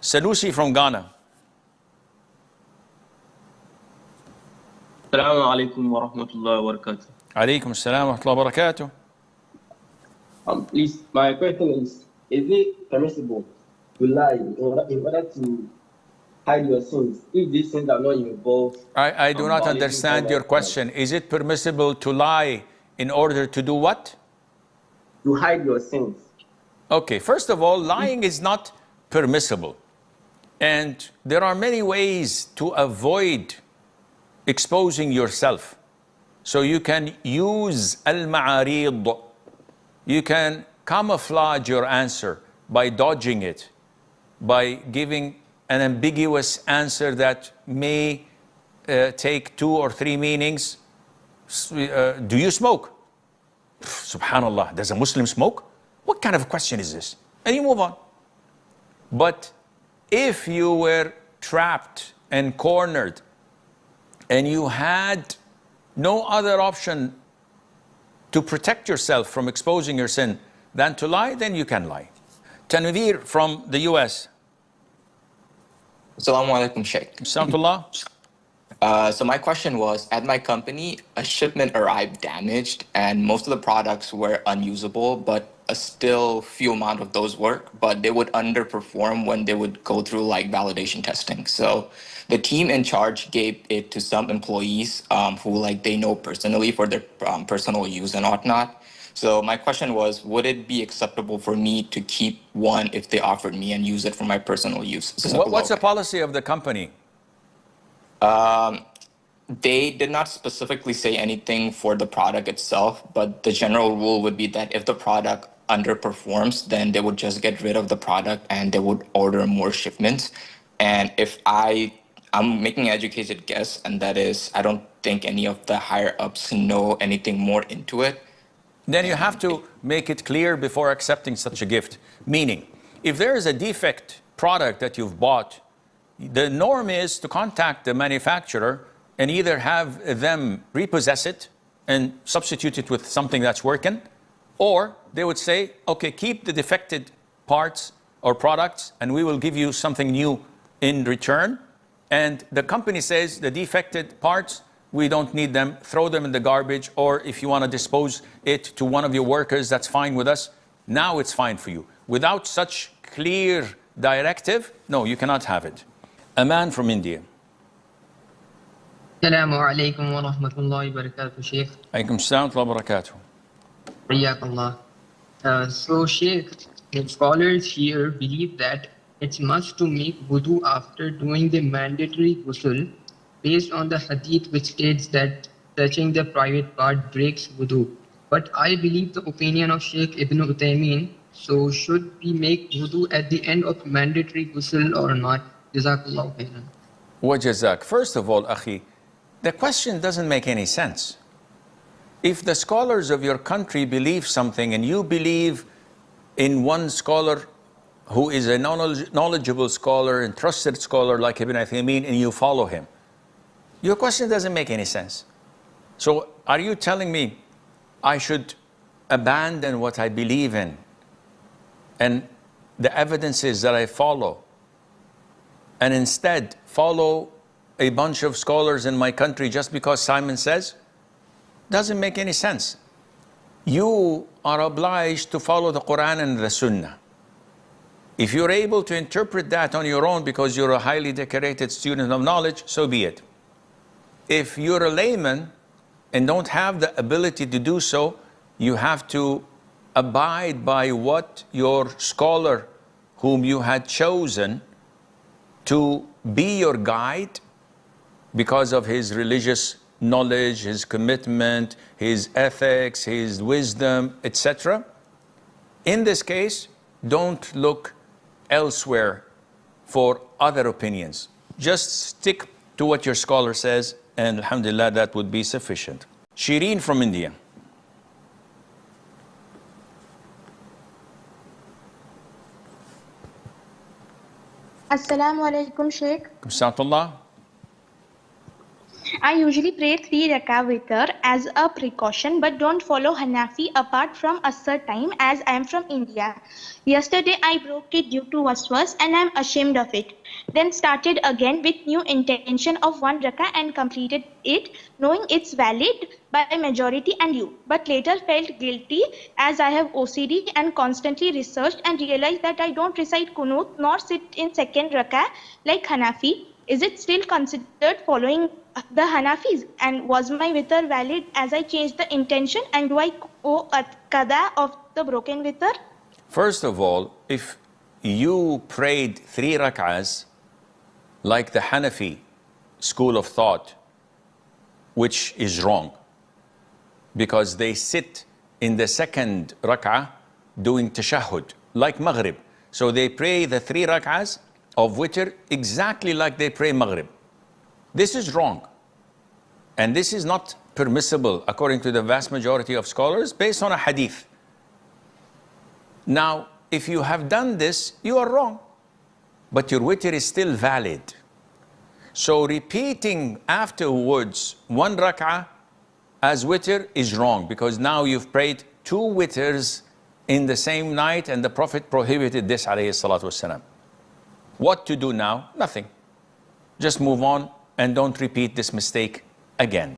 Salusi from Ghana. Assalamu alaikum wa rahmatullahi wa barakatuh. Alaikum assalam wa rahmatullahi wa barakatuh. Please, my question is it permissible to lie in order to hide your sins if these sins are not involved? I do not understand your question. Is it permissible to lie in order to do what? To hide your sins. Okay, first of all, lying is not permissible. And there are many ways to avoid exposing yourself. So you can use al-ma'arid. You can camouflage your answer by dodging it, by giving an ambiguous answer that may take 2 or 3 meanings. Do you smoke? Subhanallah, does a Muslim smoke? What kind of a question is this? And you move on. But if you were trapped and cornered and you had no other option to protect yourself from exposing your sin than to lie, then you can lie. Tanveer from the US. Assalamu alaikum, Sheikh. Assalamualaikum. So my question was, at my company, a shipment arrived damaged and most of the products were unusable, but a still few amount of those work, but they would underperform when they would go through like validation testing. So the team in charge gave it to some employees who like they know personally for their personal use and whatnot. So my question was, would it be acceptable for me to keep one if they offered me and use it for my personal use? What's the policy of the company? They did not specifically say anything for the product itself, but the general rule would be that if the product underperforms, then they would just get rid of the product and they would order more shipments. And if I'm making an educated guess, and that is, I don't think any of the higher ups know anything more into it. Then you have to make it clear before accepting such a gift. Meaning, if there is a defect product that you've bought, the norm is to contact the manufacturer and either have them repossess it and substitute it with something that's working, or they would say, okay, keep the defected parts or products and we will give you something new in return. And the company says the defected parts, we don't need them, throw them in the garbage, or if you want to dispose it to one of your workers, that's fine with us. Now it's fine for you. Without such clear directive, no, you cannot have it. A man from India. Assalamu alaikum wa rahmatullahi wa barakatuh, Sheikh. Alaikum assalam wa barakatuh. Hayyakallah. So, Sheikh, the scholars here believe that it's must to make wudu after doing the mandatory ghusl based on the hadith which states that touching the private part breaks wudu. But I believe the opinion of Sheikh Ibn Uthaymeen. So, should we make wudu at the end of mandatory ghusl or not? Jazakallah khairan. Wa jazak. First of all, Akhi, the question doesn't make any sense. If the scholars of your country believe something and you believe in one scholar who is a knowledgeable scholar and trusted scholar like Ibn Uthaymeen and you follow him, your question doesn't make any sense. So are you telling me I should abandon what I believe in and the evidences that I follow and instead follow a bunch of scholars in my country just because Simon says? Doesn't make any sense. You are obliged to follow the Qur'an and the Sunnah. If you're able to interpret that on your own because you're a highly decorated student of knowledge, so be it. If you're a layman and don't have the ability to do so, you have to abide by what your scholar whom you had chosen to be your guide because of his religious knowledge, his commitment, his ethics, his wisdom, etc. In this case, don't look elsewhere for other opinions. Just stick to what your scholar says, and alhamdulillah, that would be sufficient. Shireen from India. Assalamu alaikum, Sheikh. Assalamualaikum. I usually pray 3 rakah witr as a precaution, but don't follow Hanafi apart from Asr time as I am from India. Yesterday I broke it due to waswas and I am ashamed of it. Then started again with new intention of 1 rakah and completed it, knowing it's valid by majority and you. But later felt guilty as I have OCD and constantly researched and realized that I don't recite kunut nor sit in second rakah like Hanafi. Is it still considered following the Hanafis? And was my witr valid as I changed the intention? And do I owe a qada of the broken witr? First of all, if you prayed 3 rak'ahs like the Hanafi school of thought, which is wrong, because they sit in the second rak'ah doing tashahhud, like Maghrib. So they pray the 3 rak'ahs of witr exactly like they pray Maghrib. This is wrong. And this is not permissible according to the vast majority of scholars based on a hadith. Now, if you have done this, you are wrong. But your witr is still valid. So repeating afterwards 1 rak'ah as witr is wrong, because now you've prayed 2 witrs in the same night, and the Prophet prohibited this, alayhi salatu wasalam. What to do now? Nothing. Just move on and don't repeat this mistake again.